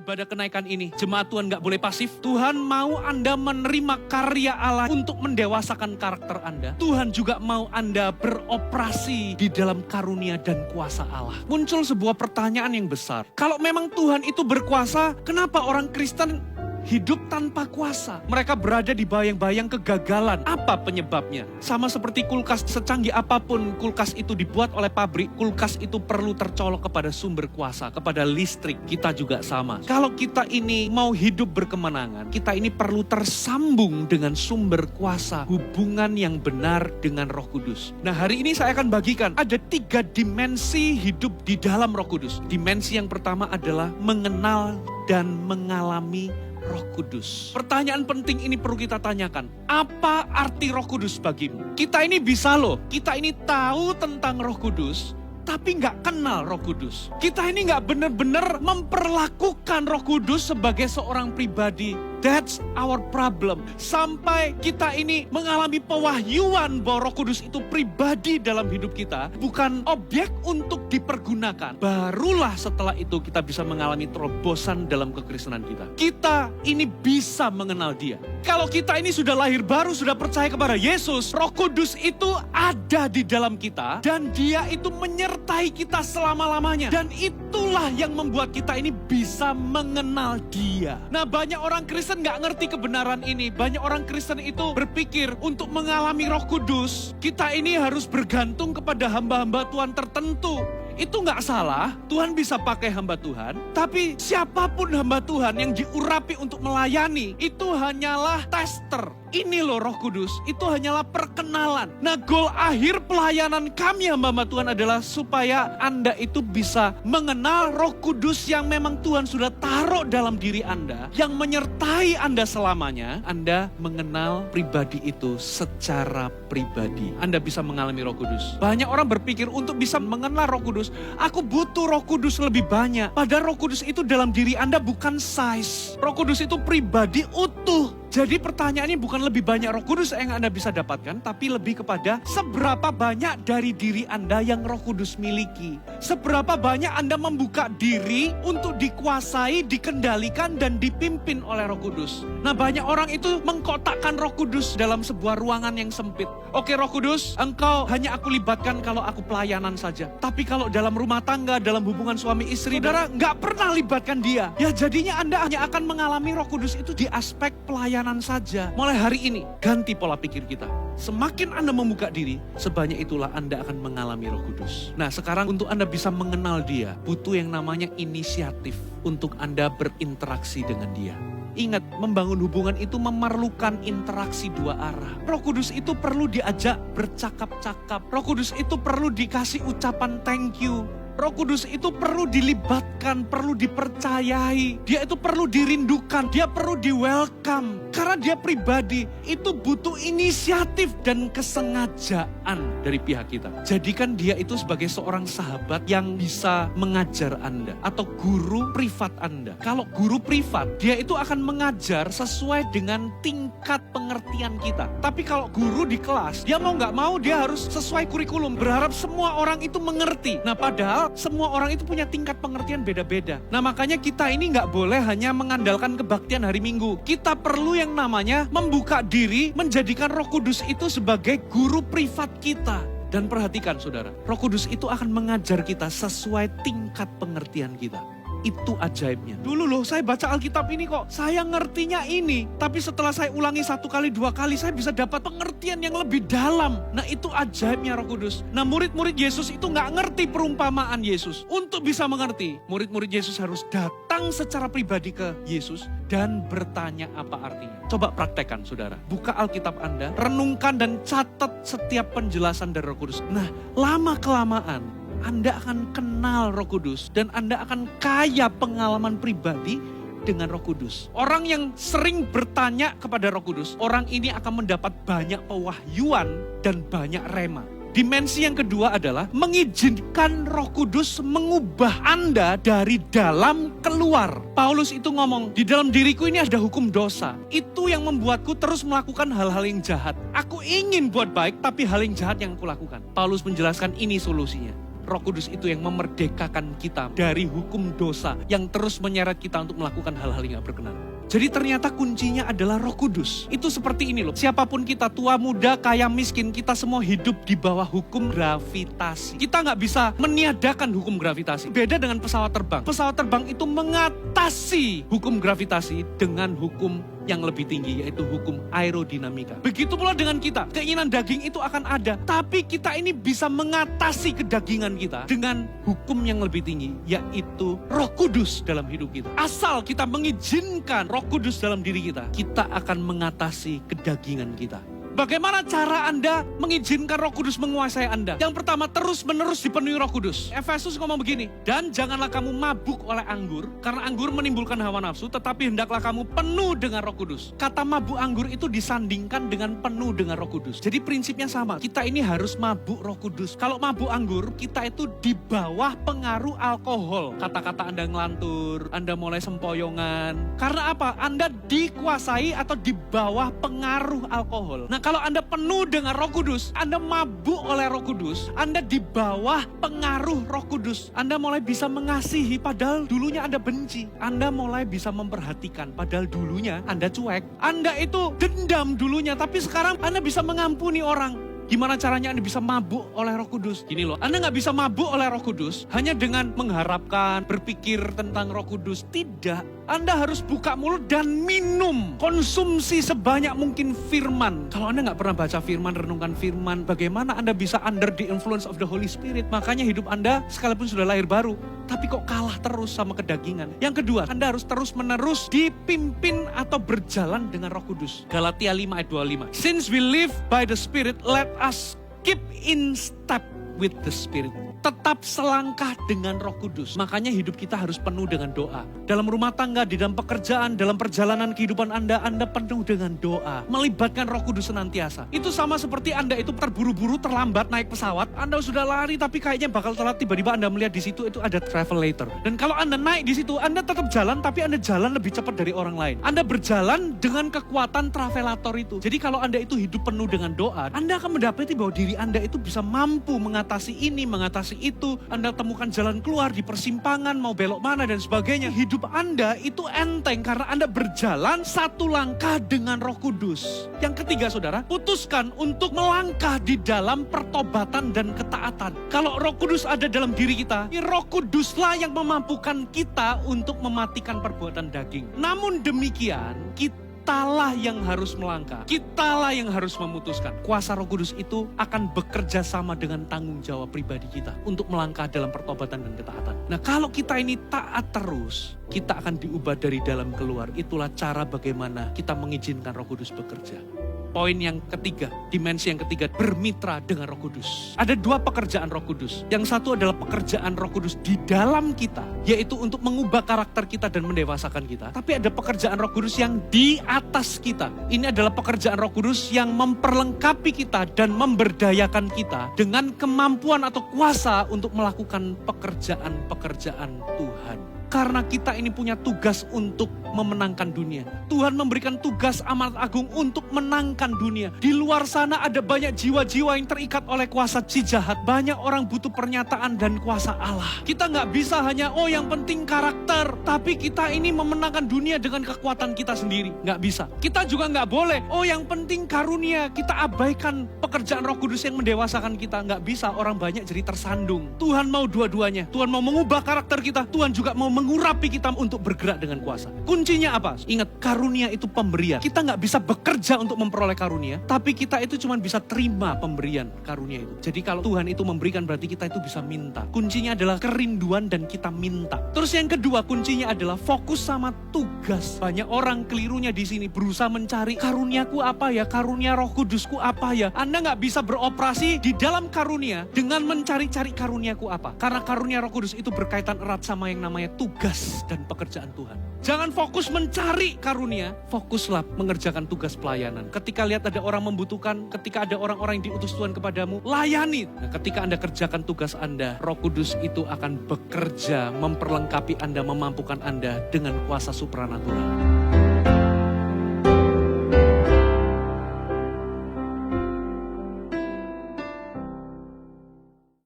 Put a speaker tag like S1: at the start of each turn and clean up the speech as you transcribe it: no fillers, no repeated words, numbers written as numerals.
S1: ibadah kenaikan ini, jemaat Tuhan gak boleh pasif. Tuhan mau Anda menerima karya Allah untuk mendewasakan karakter Anda. Tuhan juga mau Anda beroperasi di dalam karunia dan kuasa Allah. Muncul sebuah pertanyaan yang besar. Kalau memang Tuhan itu berkuasa, kenapa orang Kristen hidup tanpa kuasa? Mereka berada di bayang-bayang kegagalan. Apa penyebabnya? Sama seperti kulkas, secanggih apapun kulkas itu dibuat oleh pabrik, kulkas itu perlu tercolok kepada sumber kuasa, kepada listrik. Kita juga sama. Kalau kita ini mau hidup berkemenangan, kita ini perlu tersambung dengan sumber kuasa, hubungan yang benar dengan Roh Kudus. Nah, hari ini saya akan bagikan ada 3 dimensi hidup di dalam Roh Kudus. Dimensi yang pertama adalah mengenal dan mengalami Roh Kudus. Pertanyaan penting ini perlu kita tanyakan. Apa arti Roh Kudus bagimu? Kita ini bisa loh, kita ini tahu tentang Roh Kudus, tapi nggak kenal Roh Kudus. Kita ini nggak benar-benar memperlakukan Roh Kudus sebagai seorang pribadi. That's our problem. Sampai kita ini mengalami pewahyuan bahwa Roh Kudus itu pribadi dalam hidup kita, bukan objek untuk dipergunakan. Barulah setelah itu kita bisa mengalami terobosan dalam kekristenan kita. Kita ini bisa mengenal Dia. Kalau kita ini sudah lahir baru, sudah percaya kepada Yesus, Roh Kudus itu ada di dalam kita dan Dia itu menyertai kita selama-lamanya. Dan itulah yang membuat kita ini bisa mengenal Dia. Nah, banyak orang Kristen nggak ngerti kebenaran ini. Banyak orang Kristen itu berpikir untuk mengalami Roh Kudus, kita ini harus bergantung kepada hamba-hamba Tuhan tertentu. Itu nggak salah, Tuhan bisa pakai hamba Tuhan. Tapi siapapun hamba Tuhan yang diurapi untuk melayani, itu hanyalah tester. Ini loh Roh Kudus, itu hanyalah perkenalan. Nah, goal akhir pelayanan kami hamba-hamba Tuhan adalah supaya Anda itu bisa mengenal Roh Kudus yang memang Tuhan sudah taruh dalam diri Anda, yang menyertai Anda selamanya. Anda mengenal pribadi itu secara pribadi. Anda bisa mengalami Roh Kudus. Banyak orang berpikir untuk bisa mengenal Roh Kudus, aku butuh Roh Kudus lebih banyak. Padahal Roh Kudus itu dalam diri Anda bukan size. Roh Kudus itu pribadi utuh. Jadi pertanyaannya bukan lebih banyak Roh Kudus yang Anda bisa dapatkan, tapi lebih kepada seberapa banyak dari diri Anda yang Roh Kudus miliki. Seberapa banyak Anda membuka diri untuk dikuasai, dikendalikan, dan dipimpin oleh Roh Kudus. Nah, banyak orang itu mengkotakkan Roh Kudus dalam sebuah ruangan yang sempit. Oke Roh Kudus, Engkau hanya aku libatkan kalau aku pelayanan saja. Tapi kalau dalam rumah tangga, dalam hubungan suami istri, saudara nggak pernah libatkan Dia. Ya jadinya Anda hanya akan mengalami Roh Kudus itu di aspek pelayanan saja. Mulai hari ini, ganti pola pikir kita. Semakin Anda membuka diri, sebanyak itulah Anda akan mengalami Roh Kudus. Nah, sekarang untuk Anda bisa mengenal Dia, butuh yang namanya inisiatif untuk Anda berinteraksi dengan Dia. Ingat, membangun hubungan itu memerlukan interaksi 2 arah. Roh Kudus itu perlu diajak bercakap-cakap. Roh Kudus itu perlu dikasih ucapan thank you. Roh Kudus itu perlu dilibatkan, perlu dipercayai. Dia itu perlu dirindukan, dia perlu di-welcome. Karena dia pribadi, itu butuh inisiatif dan kesengajaan dari pihak kita. Jadikan dia itu sebagai seorang sahabat yang bisa mengajar Anda. Atau guru privat Anda. Kalau guru privat, dia itu akan mengajar sesuai dengan tingkat pengertian kita. Tapi kalau guru di kelas, dia mau nggak mau dia harus sesuai kurikulum. Berharap semua orang itu mengerti. Nah, padahal semua orang itu punya tingkat pengertian beda-beda. Nah, makanya kita ini nggak boleh hanya mengandalkan kebaktian hari Minggu. Kita perlu yang namanya membuka diri, menjadikan Roh Kudus itu sebagai guru privat kita. Dan perhatikan saudara, Roh Kudus itu akan mengajar kita sesuai tingkat pengertian kita. Itu ajaibnya. Dulu loh saya baca Alkitab ini kok, saya ngertinya ini. Tapi setelah saya ulangi 1 kali, 2 kali, saya bisa dapat pengertian yang lebih dalam. Nah, itu ajaibnya Roh Kudus. Nah, murid-murid Yesus itu gak ngerti perumpamaan Yesus. Untuk bisa mengerti, murid-murid Yesus harus datang secara pribadi ke Yesus dan bertanya apa artinya. Coba praktekkan saudara. Buka Alkitab Anda, renungkan dan catat setiap penjelasan dari Roh Kudus. Nah, lama-kelamaan Anda akan kenal Roh Kudus dan Anda akan kaya pengalaman pribadi dengan Roh Kudus. Orang yang sering bertanya kepada Roh Kudus, orang ini akan mendapat banyak pewahyuan dan banyak rema. Dimensi yang kedua adalah mengizinkan Roh Kudus mengubah Anda dari dalam keluar. Paulus itu ngomong, di dalam diriku ini ada hukum dosa. Itu yang membuatku terus melakukan hal-hal yang jahat. Aku ingin buat baik, tapi hal yang jahat yang aku lakukan. Paulus menjelaskan ini solusinya. Roh Kudus itu yang memerdekakan kita dari hukum dosa yang terus menyeret kita untuk melakukan hal-hal yang gak berkenan. Jadi ternyata kuncinya adalah Roh Kudus. Itu seperti ini loh. Siapapun kita, tua, muda, kaya, miskin, kita semua hidup di bawah hukum gravitasi. Kita nggak bisa meniadakan hukum gravitasi. Beda dengan pesawat terbang. Pesawat terbang itu mengatasi hukum gravitasi dengan hukum yang lebih tinggi, yaitu hukum aerodinamika. Begitu pula dengan kita. Keinginan daging itu akan ada, tapi kita ini bisa mengatasi kedagingan kita dengan hukum yang lebih tinggi, yaitu Roh Kudus dalam hidup kita. Asal kita mengizinkan Roh Kudus dalam diri kita, kita akan mengatasi kedagingan kita. Bagaimana cara Anda mengizinkan Roh Kudus menguasai Anda? Yang pertama, terus-menerus dipenuhi Roh Kudus. Efesus ngomong begini, dan janganlah kamu mabuk oleh anggur, karena anggur menimbulkan hawa nafsu, tetapi hendaklah kamu penuh dengan Roh Kudus. Kata mabuk anggur itu disandingkan dengan penuh dengan Roh Kudus. Jadi prinsipnya sama, kita ini harus mabuk Roh Kudus. Kalau mabuk anggur, kita itu di bawah pengaruh alkohol. Kata-kata Anda ngelantur, Anda mulai sempoyongan. Karena apa? Anda dikuasai atau di bawah pengaruh alkohol. Nah, kalau Anda penuh dengan Roh Kudus, Anda mabuk oleh Roh Kudus, Anda di bawah pengaruh Roh Kudus, Anda mulai bisa mengasihi padahal dulunya Anda benci. Anda mulai bisa memperhatikan padahal dulunya Anda cuek. Anda itu dendam dulunya, tapi sekarang Anda bisa mengampuni orang. Gimana caranya Anda bisa mabuk oleh Roh Kudus? Gini loh, Anda gak bisa mabuk oleh Roh Kudus hanya dengan mengharapkan, berpikir tentang Roh Kudus. Tidak. Anda harus buka mulut dan minum. Konsumsi sebanyak mungkin firman. Kalau Anda gak pernah baca firman, renungkan firman, bagaimana Anda bisa under the influence of the Holy Spirit? Makanya hidup Anda sekalipun sudah lahir baru, tapi kok kalah terus sama kedagingan. Yang kedua, Anda harus terus-menerus dipimpin atau berjalan dengan Roh Kudus. Galatia 5 ayat 25. Since we live by the Spirit, let us keep in step with the Spirit. Tetap selangkah dengan Roh Kudus. Makanya hidup kita harus penuh dengan doa. Dalam rumah tangga, di dalam pekerjaan, dalam perjalanan kehidupan Anda penuh dengan doa. Melibatkan Roh Kudus senantiasa. Itu sama seperti Anda itu terburu-buru, terlambat naik pesawat. Anda sudah lari tapi kayaknya bakal telat. Tiba-tiba Anda melihat di situ itu ada travelator. Dan kalau Anda naik di situ, Anda tetap jalan tapi Anda jalan lebih cepat dari orang lain. Anda berjalan dengan kekuatan travelator itu. Jadi kalau Anda itu hidup penuh dengan doa, Anda akan mendapati bahwa diri Anda itu bisa mampu mengatasi ini, mengatasi itu. Anda temukan jalan keluar di persimpangan, mau belok mana dan sebagainya. Hidup Anda itu enteng karena Anda berjalan satu langkah dengan Roh Kudus. Yang ketiga saudara, putuskan untuk melangkah di dalam pertobatan dan ketaatan. Kalau Roh Kudus ada dalam diri kita, Roh Kuduslah yang memampukan kita untuk mematikan perbuatan daging. Namun demikian, kitalah yang harus melangkah. Kitalah yang harus memutuskan. Kuasa Roh Kudus itu akan bekerja sama dengan tanggung jawab pribadi kita untuk melangkah dalam pertobatan dan ketaatan. Nah, kalau kita ini taat terus, kita akan diubah dari dalam keluar. Itulah cara bagaimana kita mengizinkan Roh Kudus bekerja. Poin yang ketiga, dimensi yang ketiga, bermitra dengan Roh Kudus. Ada dua pekerjaan Roh Kudus. Yang satu adalah pekerjaan Roh Kudus di dalam kita, yaitu untuk mengubah karakter kita dan mendewasakan kita. Tapi ada pekerjaan Roh Kudus yang di atas kita. Ini adalah pekerjaan Roh Kudus yang memperlengkapi kita dan memberdayakan kita dengan kemampuan atau kuasa untuk melakukan pekerjaan-pekerjaan Tuhan. Karena kita ini punya tugas untuk memenangkan dunia. Tuhan memberikan tugas amanat agung untuk menangkan dunia. Di luar sana ada banyak jiwa-jiwa yang terikat oleh kuasa si jahat. Banyak orang butuh pernyataan dan kuasa Allah. Kita gak bisa hanya, yang penting karakter. Tapi kita ini memenangkan dunia dengan kekuatan kita sendiri. Gak bisa. Kita juga gak boleh, yang penting karunia. Kita abaikan pekerjaan Roh Kudus yang mendewasakan kita. Gak bisa, orang banyak jadi tersandung. Tuhan mau dua-duanya. Tuhan mau mengubah karakter kita. Tuhan juga mau mengurapi kita untuk bergerak dengan kuasa. Kuncinya apa? Ingat, karunia itu pemberian. Kita nggak bisa bekerja untuk memperoleh karunia, tapi kita itu cuma bisa terima pemberian karunia itu. Jadi kalau Tuhan itu memberikan, berarti kita itu bisa minta. Kuncinya adalah kerinduan dan kita minta. Terus yang kedua, kuncinya adalah fokus sama tugas. Banyak orang kelirunya di sini berusaha mencari karuniaku apa ya, karunia Roh Kudusku apa ya. Anda nggak bisa beroperasi di dalam karunia dengan mencari-cari karuniaku apa. Karena karunia Roh Kudus itu berkaitan erat sama yang namanya tugas dan pekerjaan Tuhan. Jangan fokus mencari karunia, fokuslah mengerjakan tugas pelayanan. Ketika lihat ada orang membutuhkan, ketika ada orang-orang yang diutus Tuhan kepadamu, layani. Nah, ketika Anda kerjakan tugas Anda, Roh Kudus itu akan bekerja, memperlengkapi Anda, memampukan Anda dengan kuasa supranatural.